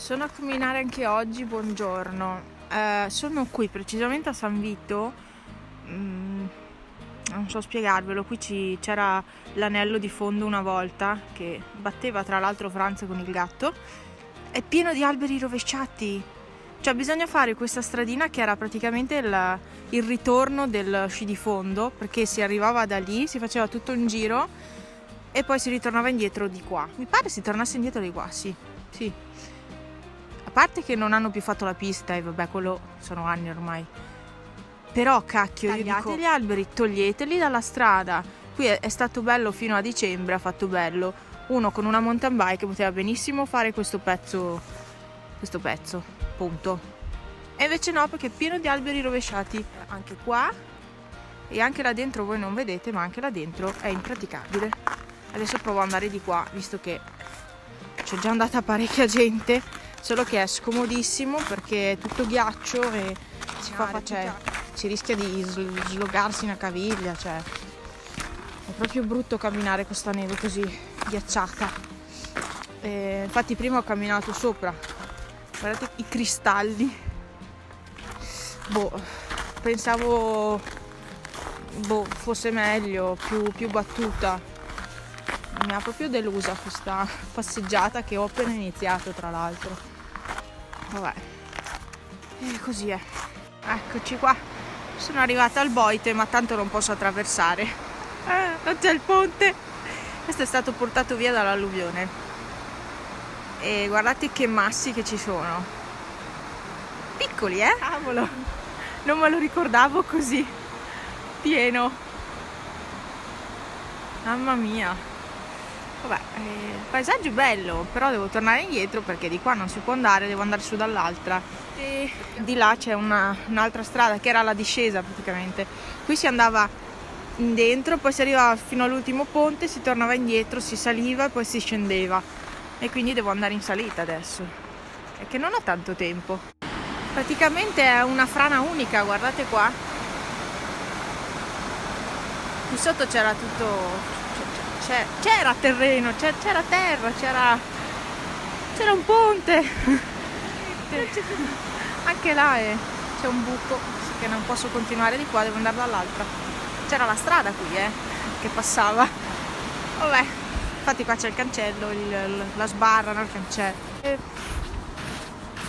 Sono a camminare anche oggi, buongiorno. Sono qui precisamente a San Vito, non so spiegarvelo, qui c'era l'anello di fondo una volta, che batteva tra l'altro Franz con il gatto, è pieno di alberi rovesciati, cioè bisogna fare questa stradina che era praticamente il ritorno del sci di fondo, perché si arrivava da lì, si faceva tutto un giro e poi si ritornava indietro di qua. Mi pare si tornasse indietro di qua, sì. A parte che non hanno più fatto la pista e vabbè, quello sono anni ormai. Però cacchio, tagliate gli alberi, toglieteli dalla strada. Qui è stato bello fino a dicembre, ha fatto bello. Uno con una mountain bike poteva benissimo fare questo pezzo, punto. E invece no, perché è pieno di alberi rovesciati anche qua e anche là dentro. Voi non vedete, ma anche là dentro è impraticabile. Adesso provo ad andare di qua, visto che c'è già andata parecchia gente, solo che è scomodissimo perché è tutto ghiaccio e si rischia di slogarsi una caviglia, cioè è proprio brutto camminare con sta neve così ghiacciata. Infatti prima ho camminato sopra, guardate i cristalli, pensavo fosse meglio, più battuta. Mi ha proprio delusa questa passeggiata che ho appena iniziato, tra l'altro. Vabbè, e così è. Eccoci qua. Sono arrivata al Boite, ma tanto non posso attraversare. Non c'è il ponte. Questo è stato portato via dall'alluvione. E guardate che massi che ci sono. Piccoli, Cavolo! Non me lo ricordavo così pieno. Mamma mia. Vabbè, il paesaggio è bello, però devo tornare indietro perché di qua non si può andare, devo andare su dall'altra. E di là c'è un'altra strada che era la discesa praticamente. Qui si andava in dentro, poi si arrivava fino all'ultimo ponte, si tornava indietro, si saliva e poi si scendeva. E quindi devo andare in salita adesso. È che non ho tanto tempo. Praticamente è una frana unica, guardate qua. Qui sotto c'era tutto... c'era terreno, c'era terra, c'era un ponte. Anche là c'è un buco che non posso continuare di qua, devo andare dall'altra. C'era la strada qui che passava. Vabbè, infatti qua c'è il cancello, la sbarra, no, il cancello. E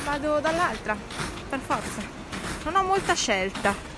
vado dall'altra, per forza. Non ho molta scelta.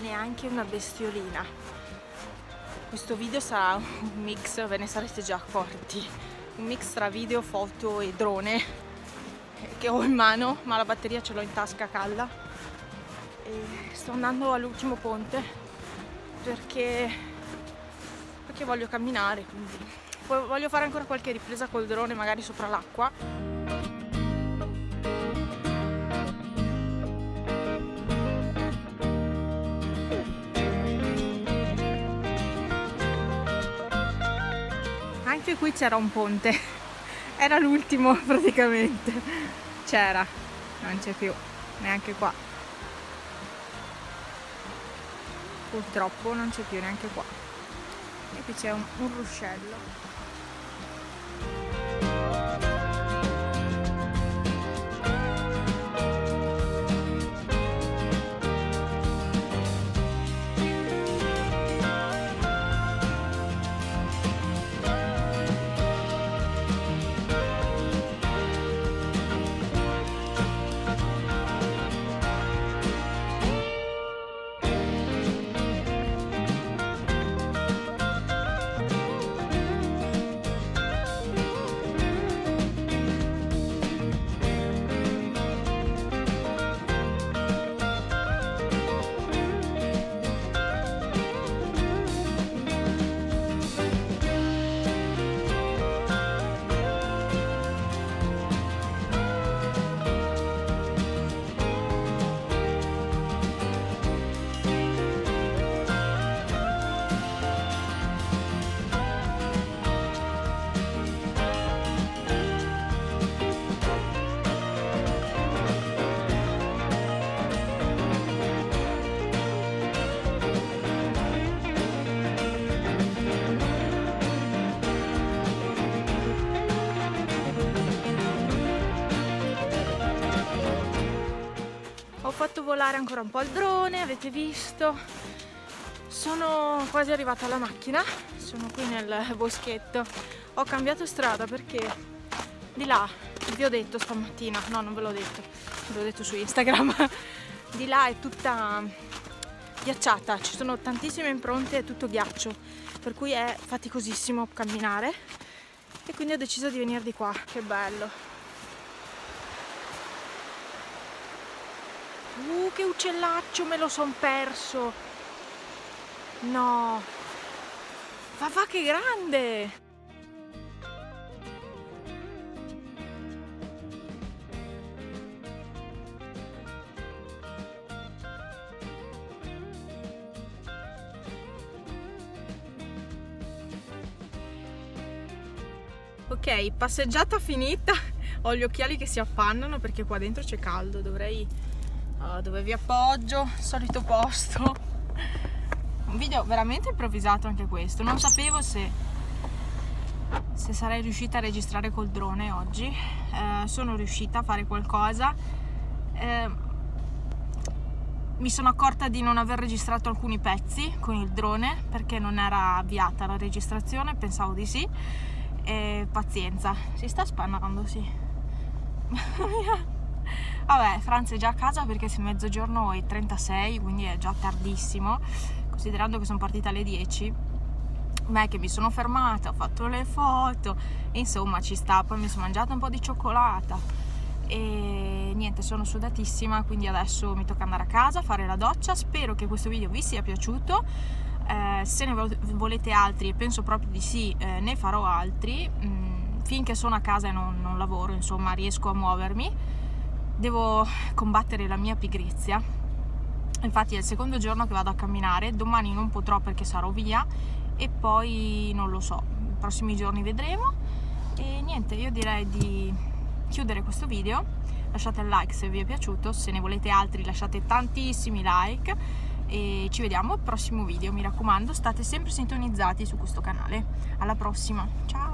Neanche una bestiolina. Questo video sarà un mix, ve ne sarete già accorti, un mix tra video, foto e drone che ho in mano, ma la batteria ce l'ho in tasca calda. E sto andando all'ultimo ponte perché voglio camminare, quindi voglio fare ancora qualche ripresa col drone, magari sopra l'acqua. Anche qui c'era un ponte, era l'ultimo praticamente, non c'è più, neanche qua. purtroppo non c'è più neanche qua. E qui c'è un ruscello. Ho fatto volare ancora un po' il drone, avete visto. Sono quasi arrivata alla macchina, sono qui nel boschetto. Ho cambiato strada perché di là, vi ho detto stamattina, no non ve l'ho detto, ve l'ho detto su Instagram, di là è tutta ghiacciata, ci sono tantissime impronte, è tutto ghiaccio, per cui è faticosissimo camminare e quindi ho deciso di venire di qua. Che bello! Che uccellaccio, me lo son perso! No! Va che grande! Ok, passeggiata finita. Ho gli occhiali che si appannano perché qua dentro c'è caldo, dovrei... dove vi appoggio, solito posto. Un video veramente improvvisato anche questo, non sapevo se sarei riuscita a registrare col drone oggi. Sono riuscita a fare qualcosa. Mi sono accorta di non aver registrato alcuni pezzi con il drone perché non era avviata la registrazione, pensavo di sì. E pazienza, si sta spannando, sì. Vabbè, Franz è già a casa perché è mezzogiorno e 36, quindi è già tardissimo, considerando che sono partita alle 10. Me che mi sono fermata, ho fatto le foto, insomma ci sta. Poi mi sono mangiata un po' di cioccolata e niente, sono sudatissima, quindi adesso mi tocca andare a casa, fare la doccia. Spero che questo video vi sia piaciuto. Se ne volete altri, e penso proprio di sì, ne farò altri. Finché sono a casa e non lavoro, insomma, riesco a muovermi. Devo combattere la mia pigrizia, infatti è il secondo giorno che vado a camminare, domani non potrò perché sarò via e poi non lo so, i prossimi giorni vedremo. E niente, io direi di chiudere questo video. Lasciate il like se vi è piaciuto, se ne volete altri lasciate tantissimi like e ci vediamo al prossimo video. Mi raccomando, state sempre sintonizzati su questo canale. Alla prossima, ciao!